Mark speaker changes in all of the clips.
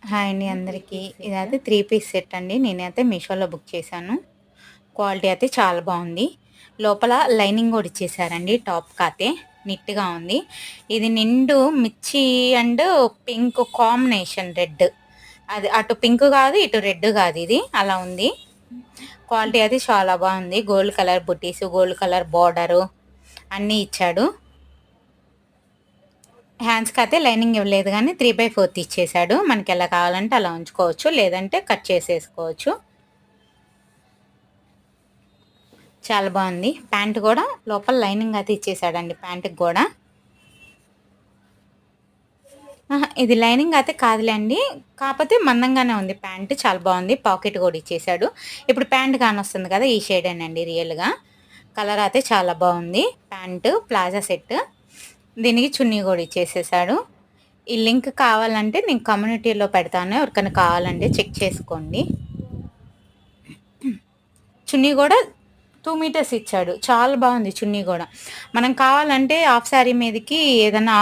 Speaker 1: Hi అండి అందరికీ. ఇదైతే 3 పీస్ సెట్ అండి. నేనైతే మీషోలో బుక్ చేశాను. క్వాలిటీ అయితే చాలా బావుంది. లోపల లైనింగ్ గూడా ఇచ్చేసారండి టాప్‌కైతే. నీట్‌గా ఉంది. ఇది నిండు మిర్చి అండ్ పింక్ కాంబినేషన్ రెడ్. అది అటు పింక్ గాదు, ఇటు రెడ్ గాదు ఇది. అలా ఉంది. క్వాలిటీ అయితే చాలా బావుంది. గోల్డ్ కలర్ బుటీసు, గోల్డ్ కలర్ బోర్డరు అన్నీ ఇచ్చాడు. హ్యాండ్స్‌కయితే లైనింగ్ ఇవ్వలేదు గానీ 3/4 ఇచ్చేసాడు. మనకెలా కావాలంటే అలా ఉంచుకోవచ్చు. లేదంటే కట్ చేసేసుకోవచ్చు. చాలా బావుంది. ప్యాంట్ గూడా లోపల లైనింగ్ అయితే ఇచ్చేసాడండి ప్యాంట్‌కి గూడా. ఇది లైనింగ్ అయితే కాదులేండి. కాపోతే మందంగానే ఉంది ప్యాంట్. చాలా బావుంది. పాకెట్ గూడా ఇచ్చేసాడు. ఇప్పుడు ప్యాంట్ కానొస్తుంది కదా! ఈ షేడేనండి రియల్‌గా. కలర్ అయితే చాలా బావుంది. Pant, palazzo set. దీనికి చున్నీ గూడా ఇచ్చేసేసాడు. ఈ లింక్ కావాలంటే నేను కమ్యూనిటీలో పెడతాను. ఎవరికైనా కావాలంటే చెక్ చేసుకోండి. చున్నీ గూడా 2 మీటర్స్ ఇచ్చాడు. చాలా బావుంది చున్నీ గూడా. మనం కావాలంటే హాఫ్ సారీ మీదకి ఏదన్నా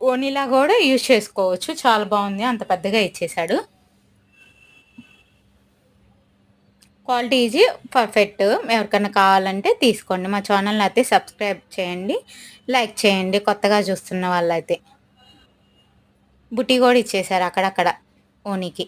Speaker 1: ఓణీలా గూడా యూజ్ చేసుకోవచ్చు. చాలా బావుంది. అంత పెద్దగా ఇచ్చేసాడు. Quality is perfect. ఎవరికన్నా కావాలంటే తీసుకోండి. మా ఛానల్‌ని అయితే సబ్స్క్రైబ్ చేయండి. లైక్ చేయండి కొత్తగా చూస్తున్న వాళ్ళైతే. బుట్టి గూడా ఇచ్చేసారు అక్కడక్కడ ఓణీకి.